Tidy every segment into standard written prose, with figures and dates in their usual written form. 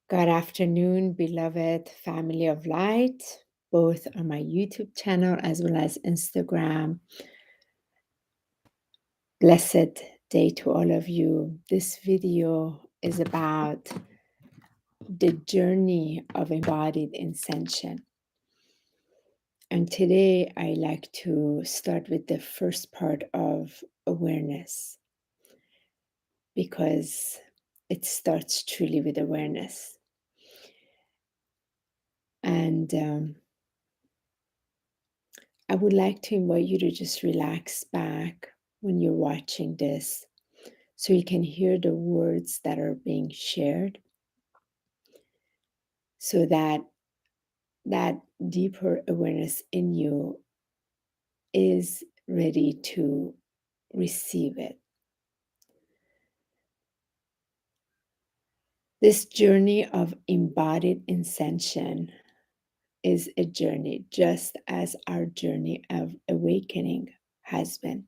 Good afternoon, beloved family of light, both on my YouTube channel as well as Instagram. Blessed day to all of you. This video is about the journey of embodied InScension. And today I like to start with the first part of awareness because it starts truly with awareness. And I would like to invite you to just relax back when you're watching this so you can hear the words that are being shared, so that that deeper awareness in you is ready to receive it. This journey of embodied InScension is a journey just as our journey of awakening has been.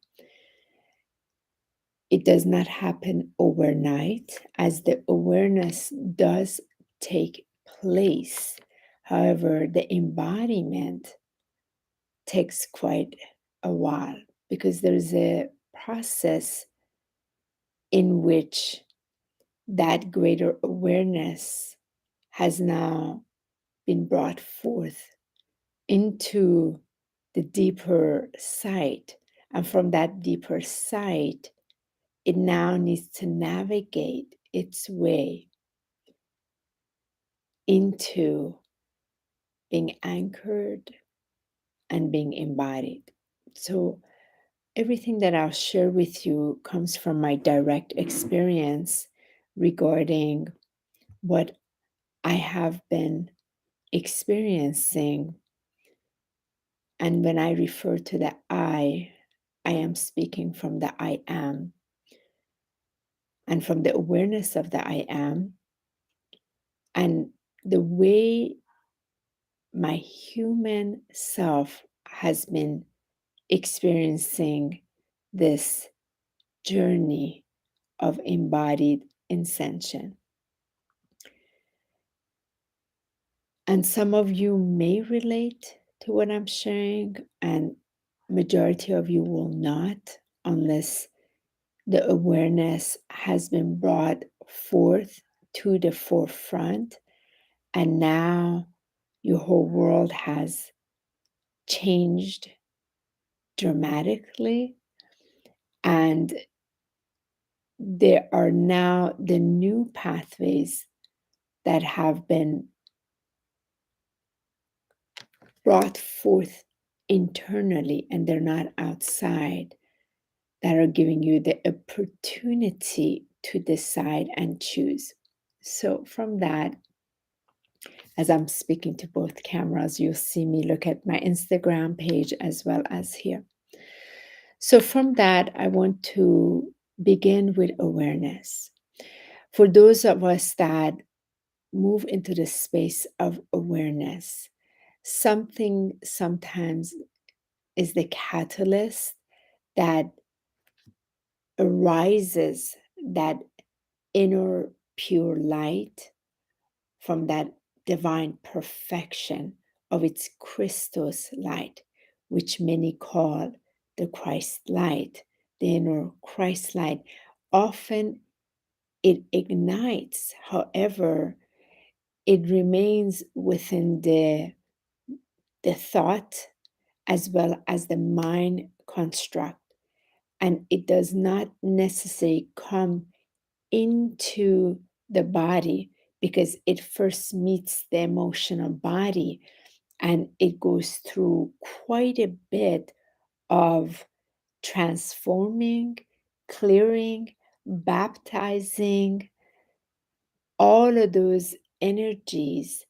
It does not happen overnight, as the awareness does take place. However, the embodiment takes quite a while because there's a process in which that greater awareness has now been brought forth into the deeper sight. And from that deeper sight, it now needs to navigate its way into being anchored and being embodied. So, everything that I'll share with you comes from my direct experience regarding what I have been experiencing. And when I refer to the I am speaking from the I am. And from the awareness of the I am, and the way my human self has been experiencing this journey of embodied InScension. And some of you may relate to what I'm sharing, and majority of you will not, unless the awareness has been brought forth to the forefront, and now your whole world has changed dramatically, and there are now the new pathways that have been brought forth internally, and they're not outside, that are giving you the opportunity to decide and choose. So from that, as I'm speaking to both cameras, you'll see me look at my Instagram page as well as here. So from that, I want to begin with awareness. For those of us that move into the space of awareness, something sometimes is the catalyst that arises that inner pure light from that divine perfection of its Christos light, which many call the Christ light, the inner Christ light. Often it ignites, however, it remains within the thought as well as the mind construct, and it does not necessarily come into the body because it first meets the emotional body, and it goes through quite a bit of transforming, clearing, baptizing, all of those energies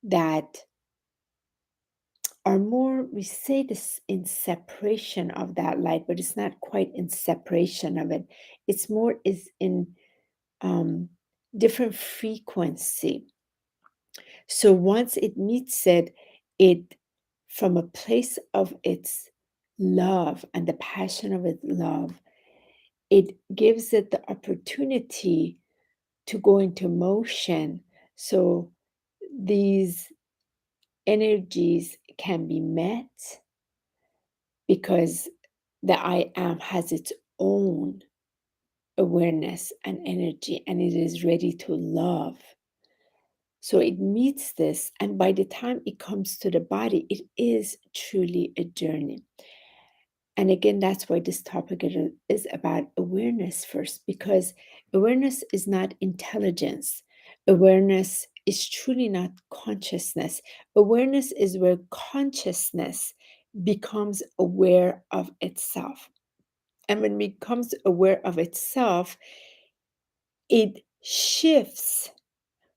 that are more, we say this in separation of that light, but it's not quite in separation of it. It's more is in different frequency. So once it meets it, it from a place of its love and the passion of its love, it gives it the opportunity to go into motion So these energies can be met because the I am has its own awareness and energy, and it is ready to love. So it meets this, and by the time it comes to the body, it is truly a journey. And again, that's why this topic is about awareness first, because awareness is not intelligence. Awareness is truly not consciousness. Awareness is where consciousness becomes aware of itself. And when it becomes aware of itself, it shifts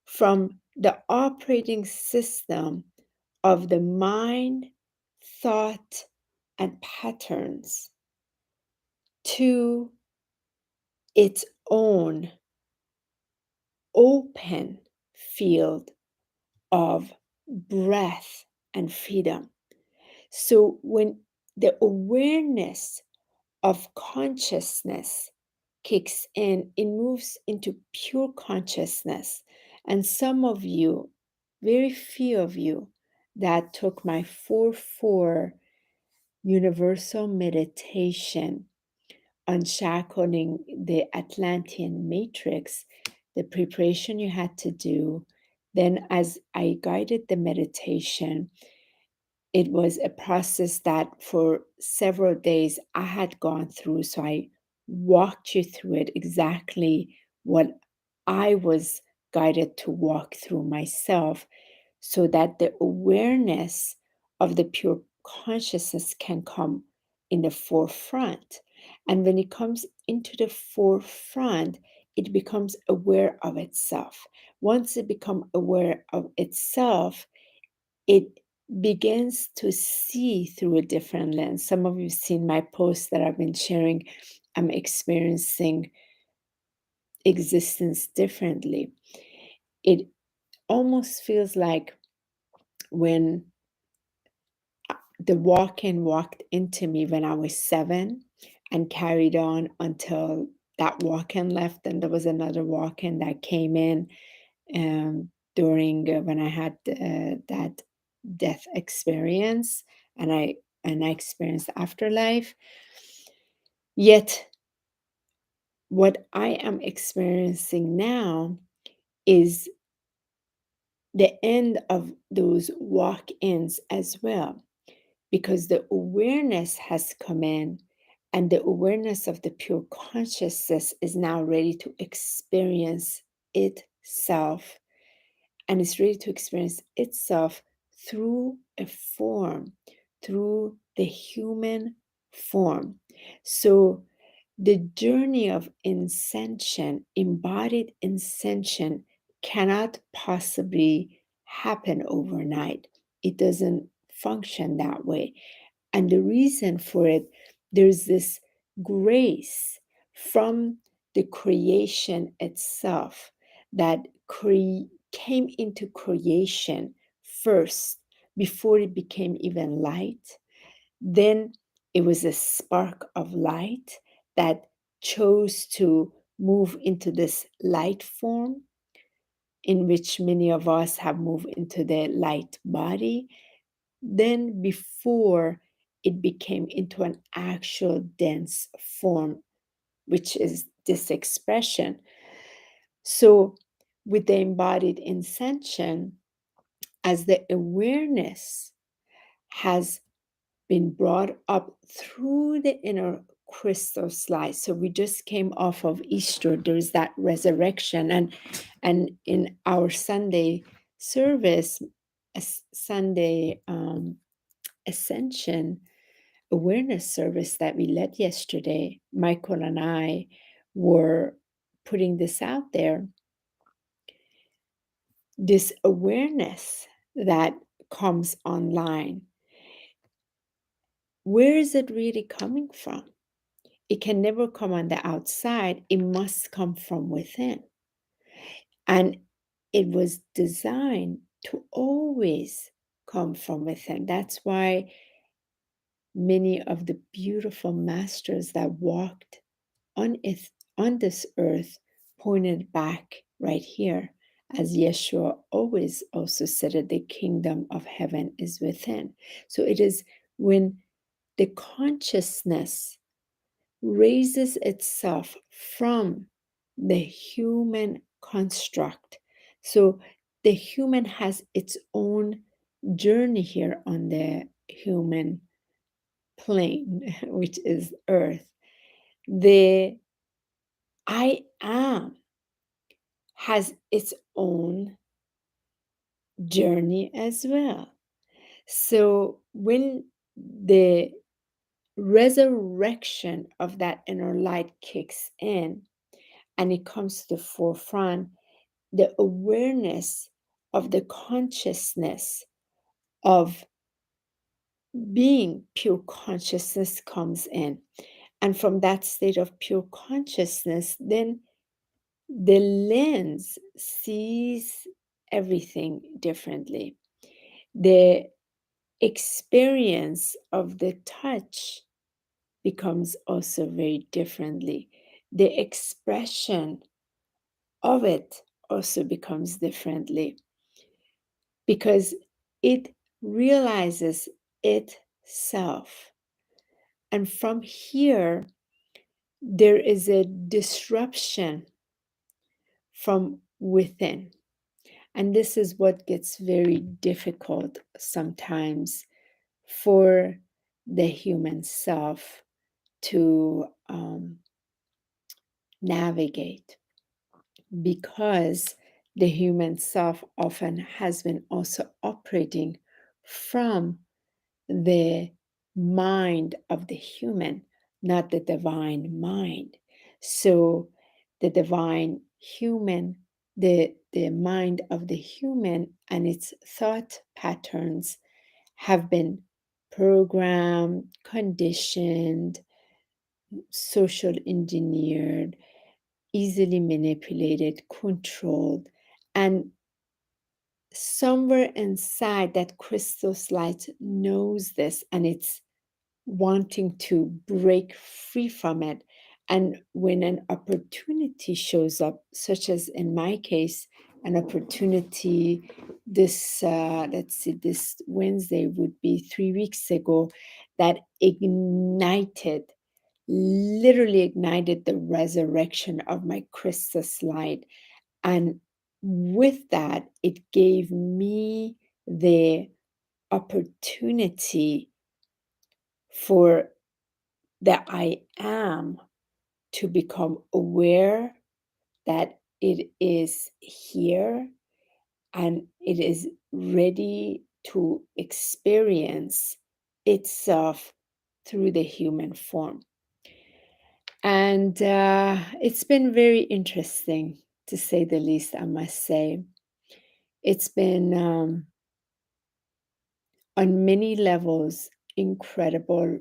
from the operating system of the mind, thought, and patterns to its own open field of breath and freedom. So when the awareness of consciousness kicks in, it moves into pure consciousness. And some of you, very few of you, that took my 4-4 universal meditation, unshackling the Atlantean matrix, the preparation you had to do. Then, as I guided the meditation, it was a process that for several days I had gone through. So I walked you through it exactly what I was guided to walk through myself, so that the awareness of the pure consciousness can come in the forefront. And when it comes into the forefront, it becomes aware of itself. Once it becomes aware of itself, it begins to see through a different lens. Some of you have seen my posts that I've been sharing. I'm experiencing existence differently. It almost feels like when the walk-in walked into me when I was 7 and carried on until that walk-in left, and there was another walk-in that came in during when I had that death experience, and I experienced afterlife. Yet what I am experiencing now is the end of those walk-ins as well, because the awareness has come in, and the awareness of the pure consciousness is now ready to experience itself, and it's ready to experience itself through a form, through the human form. So the journey of ascension, embodied ascension, cannot possibly happen overnight. It doesn't function that way. And the reason for it, there's this grace from the creation itself that came into creation first before it became even light. Then it was a spark of light that chose to move into this light form, in which many of us have moved into the light body. Then, before it became into an actual dense form, which is this expression. So, with the embodied ascension, as the awareness has been brought up through the inner crystal slice. So we just came off of Easter. There's that resurrection, and in our Sunday service, a Sunday ascension awareness service that we led yesterday, Michael and I were putting this out there. This awareness that comes online, where is it really coming from? It can never come on the outside. It must come from within. And it was designed to always come from within. That's why many of the beautiful masters that walked on this earth pointed back right here as Yeshua always also said that the kingdom of heaven is within. So it is when the consciousness raises itself from the human construct. So the human has its own journey here on the human plane, which is earth. The I am has its own journey as well. So when the resurrection of that inner light kicks in and it comes to the forefront, the awareness of the consciousness of being pure consciousness comes in. And from that state of pure consciousness, then the lens sees everything differently. The experience of the touch becomes also very differently. The expression of it also becomes differently because it realizes itself. And from here, there is a disruption from within. And this is what gets very difficult sometimes for the human self to navigate, because the human self often has been also operating from the mind of the human, not the divine mind. So the divine human, the mind of the human and its thought patterns have been programmed, conditioned, social engineered, easily manipulated, controlled, and somewhere inside that crystal light knows this and it's wanting to break free from it. And when an opportunity shows up, such as in my case, an opportunity this let's see, this Wednesday would be 3 weeks ago, that ignited, literally ignited the resurrection of my crystal light. And with that, it gave me the opportunity for the I am to become aware that it is here and it is ready to experience itself through the human form. And it's been very interesting, to say the least, I must say. It's been, on many levels, incredible.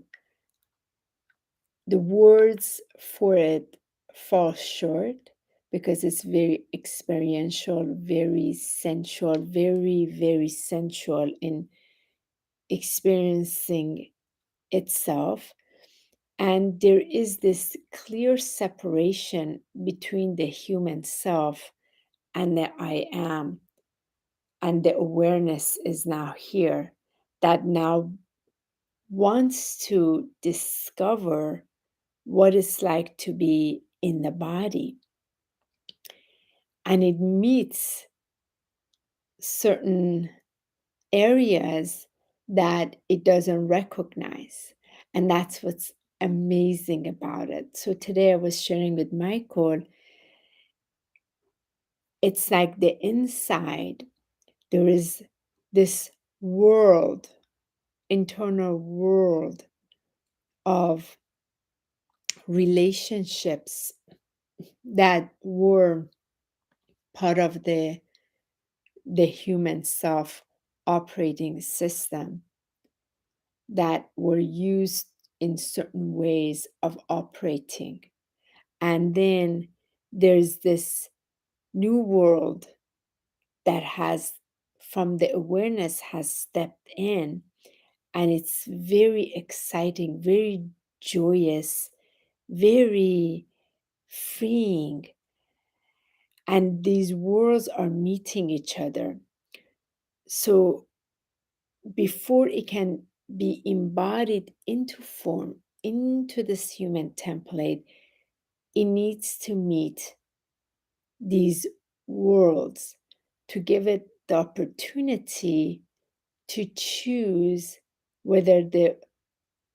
The words for it fall short because it's very experiential, very sensual, very, very sensual in experiencing itself. And there is this clear separation between the human self and the I am. And the awareness is now here that now wants to discover what it's like to be in the body. And it meets certain areas that it doesn't recognize. And that's what's amazing about it. So today I was sharing with Michael, it's like the inside, there is this world, internal world of relationships that were part of the human self operating system, that were used in certain ways of operating. And then there's this new world that has, from the awareness, has stepped in. And it's very exciting, very joyous, very freeing. and these worlds are meeting each other. So before it can be embodied into form, into this human template, it needs to meet these worlds to give it the opportunity to choose whether the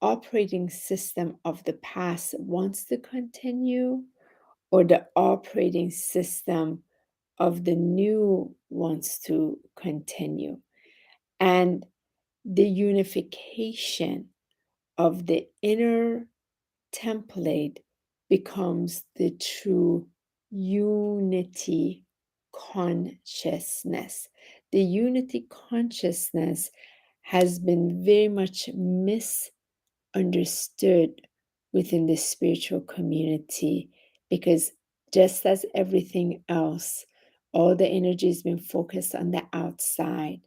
operating system of the past wants to continue or the operating system of the new wants to continue. And the unification of the inner template becomes the true unity consciousness. The unity consciousness has been very much misunderstood within the spiritual community because just as everything else, all the energy has been focused on the outside,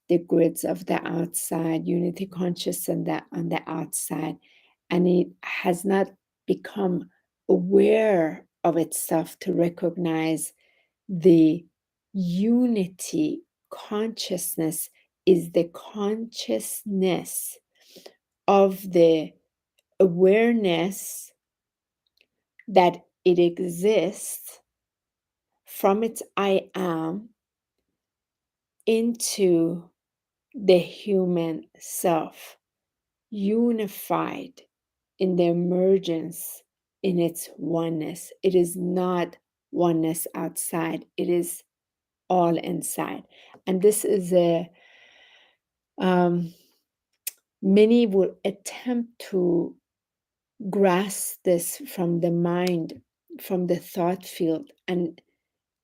the grids of the outside, unity conscious on the outside, and it has not become aware of itself to recognize the unity consciousness is the consciousness of the awareness that it exists from its I am into the human self, unified in the emergence in its oneness. It is not oneness outside, it is all inside. And this is um, many will attempt to grasp this from the mind, from the thought field, and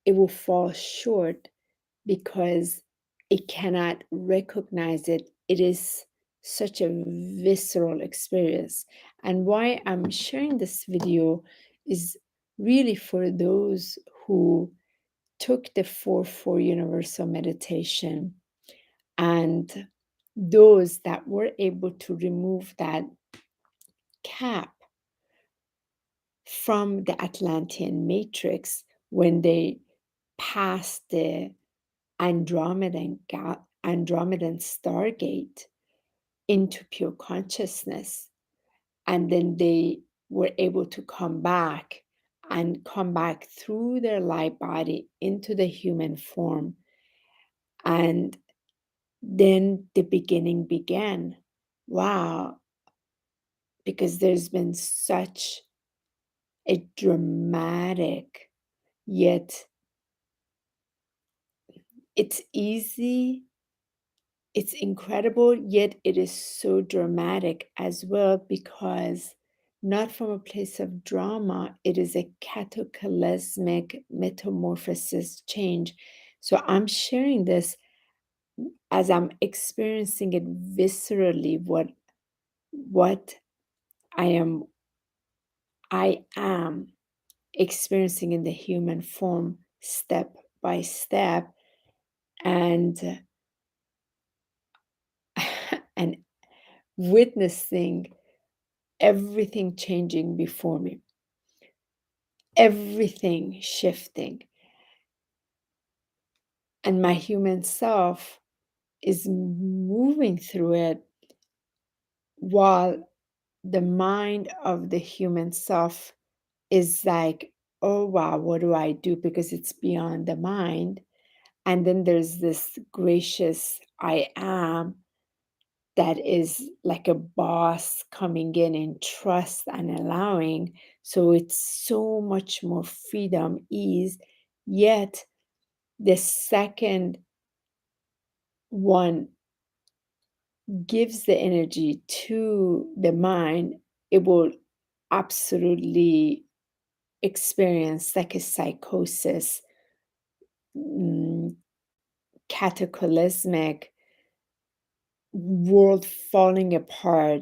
it will fall short because it cannot recognize it. It is such a visceral experience. And why I'm sharing this video is really for those who took the 4-4 universal meditation and those that were able to remove that cap from the Atlantean matrix when they passed the Andromedan stargate into pure consciousness. And then they were able to come back through their light body into the human form. And then the beginning began. Wow, because there's been such a dramatic, yet it's easy, it's incredible, yet it is so dramatic as well, because not from a place of drama, it is a cataclysmic metamorphosis change. So I'm sharing this as I'm experiencing it viscerally, what I am experiencing in the human form step by step, and and witnessing everything changing before me, everything shifting. And my human self is moving through it while the mind of the human self is like, oh, wow, what do I do? Because it's beyond the mind. And then there's this gracious I am that is like a boss coming in trust and allowing. So it's so much more freedom, ease. Yet the second one gives the energy to the mind, it will absolutely experience like a psychosis, cataclysmic, world falling apart.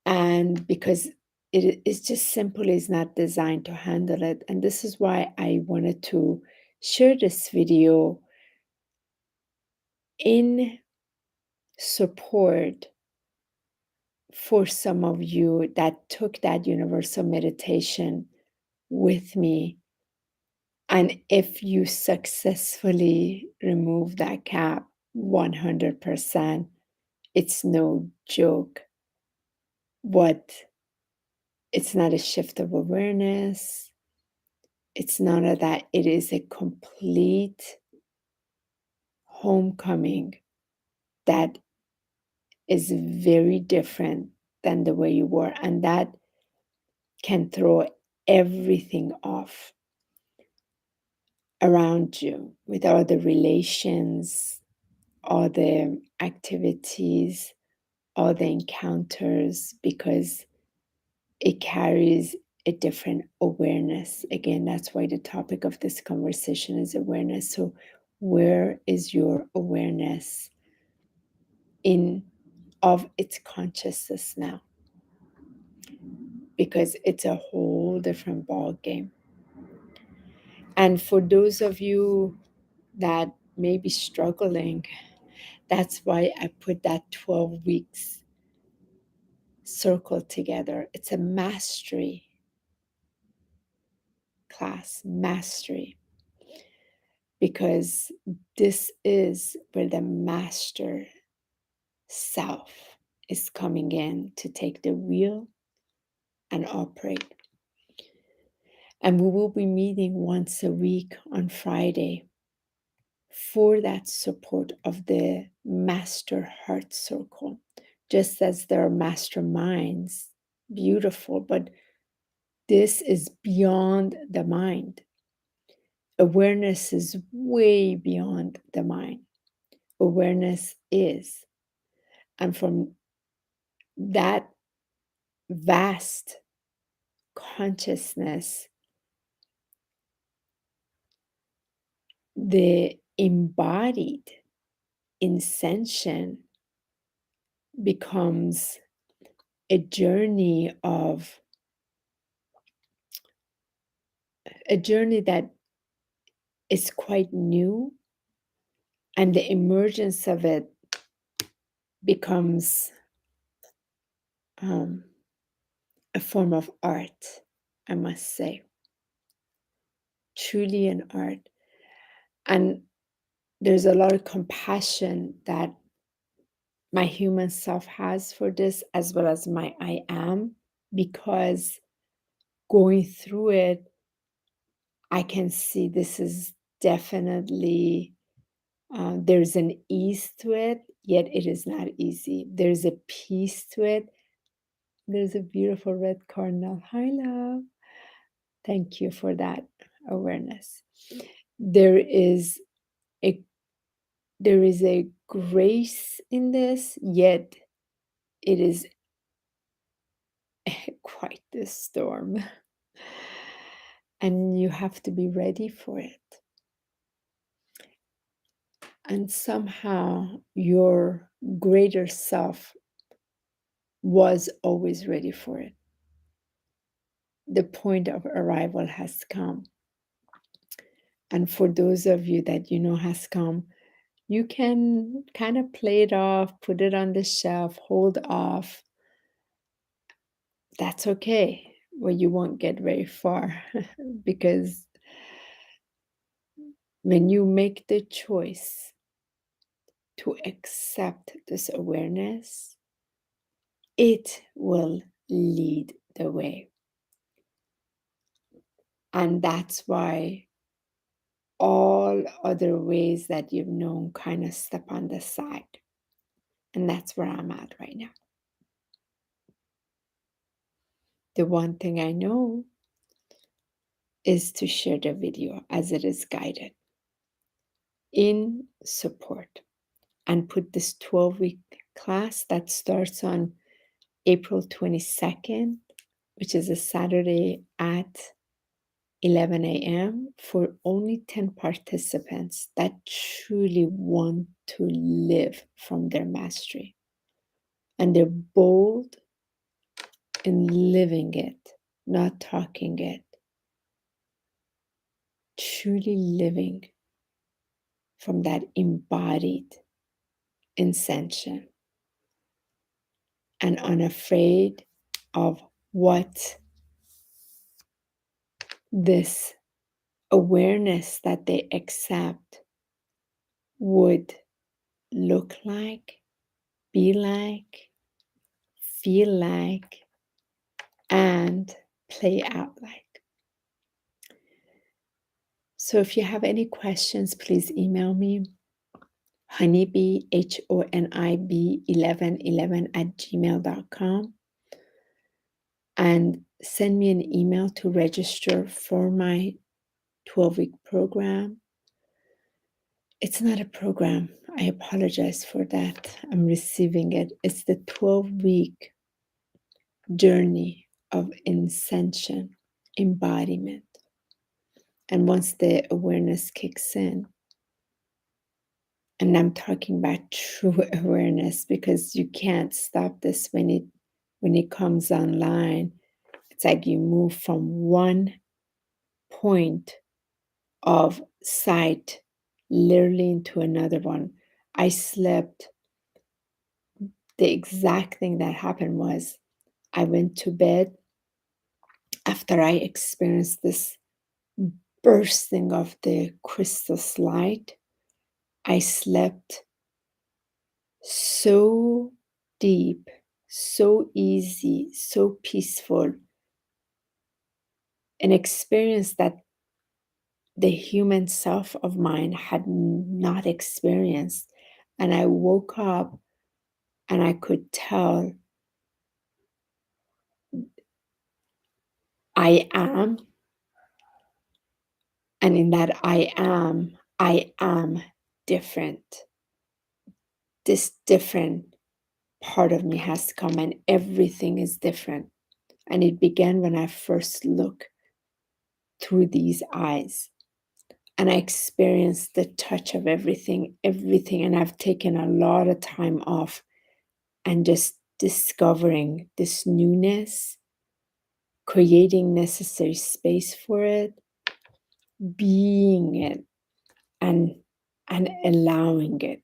And because it is just simply is not designed to handle it. And this is why I wanted to share this video in support for some of you that took that universal meditation with me And if you successfully remove that cap 100%, it's no joke. What it's not a shift of awareness. It's none of that. It is a complete homecoming that is very different than the way you were. And that can throw everything off around you with all the relations, all the activities, all the encounters, because it carries a different awareness. Again, that's why the topic of this conversation is awareness. So, where is your awareness in of its consciousness now? Because it's a whole different ball game. And for those of you that may be struggling, that's why I put that 12 weeks circle together. It's a mastery class, mastery, because this is where the master self is coming in to take the wheel and operate. And we will be meeting once a week on Friday for that support of the master heart circle. Just as there are masterminds, beautiful, but this is beyond the mind. Awareness is way beyond the mind. Awareness is. And from that vast consciousness, the embodied InScension becomes a journey that is quite new, and the emergence of it becomes a form of art, I must say. Truly an art. And there's a lot of compassion that my human self has for this, as well as my I am, because going through it, I can see this is definitely, there's an ease to it, yet it is not easy. There's a peace to it. There's a beautiful red cardinal. Hi, love. Thank you for that awareness. There is a grace in this, yet it is quite the storm. And you have to be ready for it. And somehow your greater self was always ready for it. The point of arrival has come. And for those of you that you know has come, you can kind of play it off, put it on the shelf, hold off. That's okay. Well, you won't get very far because when you make the choice to accept this awareness, it will lead the way. And that's why all other ways that you've known kind of step on the side. And that's where I'm at right now. The one thing I know is to share the video as it is guided in support, and put this 12-week class that starts on April 22nd, which is a Saturday at 11 a.m. for only 10 participants that truly want to live from their mastery. And they're bold in living it, not talking it, truly living from that embodied InScension and unafraid of what this awareness that they accept would look like, be like, feel like, and play out like. So if you have any questions, please email me, HoniB, HONIB 1111 at gmail.com, and send me an email to register for my 12-week program. It's not a program. I apologize for that. I'm receiving it. It's the 12-week journey of ascension, embodiment. And once the awareness kicks in, and I'm talking about true awareness, because you can't stop this when it comes online. It's like you move from one point of sight literally into another one. I slept. The exact thing that happened was I went to bed after I experienced this bursting of the crystal light. I slept so deep, so easy, so peaceful, an experience that the human self of mine had not experienced. And I woke up and I could tell I am. And in that I am different. This different part of me has come, and everything is different. And it began when I first looked through these eyes. And I experienced the touch of everything. And I've taken a lot of time off and just discovering this newness, creating necessary space for it, being it, and allowing it,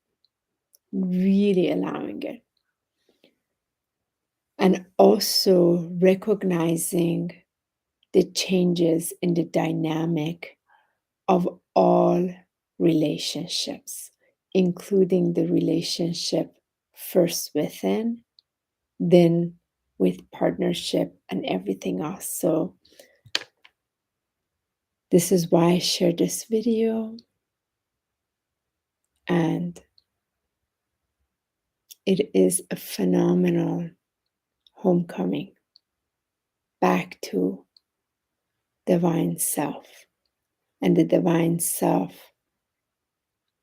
really allowing it. And also recognizing the changes in the dynamic of all relationships, including the relationship first within, then with partnership and everything else. So this is why I share this video, and it is a phenomenal homecoming back to divine self. And the divine self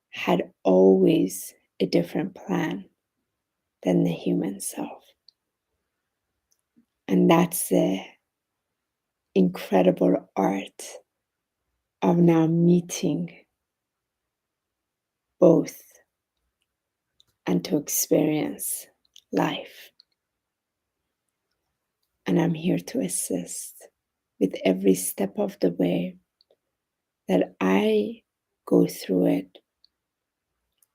had always a different plan than the human self. And that's the incredible art of now meeting both and to experience life. And I'm here to assist with every step of the way that I go through it,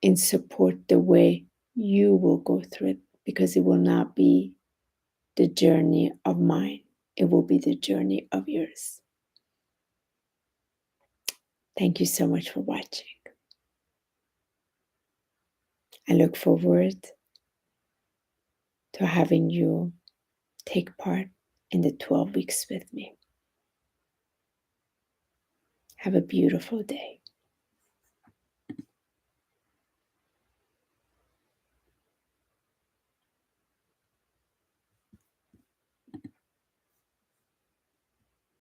in support the way you will go through it, because it will not be the journey of mine. It will be the journey of yours. Thank you so much for watching. I look forward to having you take part in the 12 weeks with me. Have a beautiful day.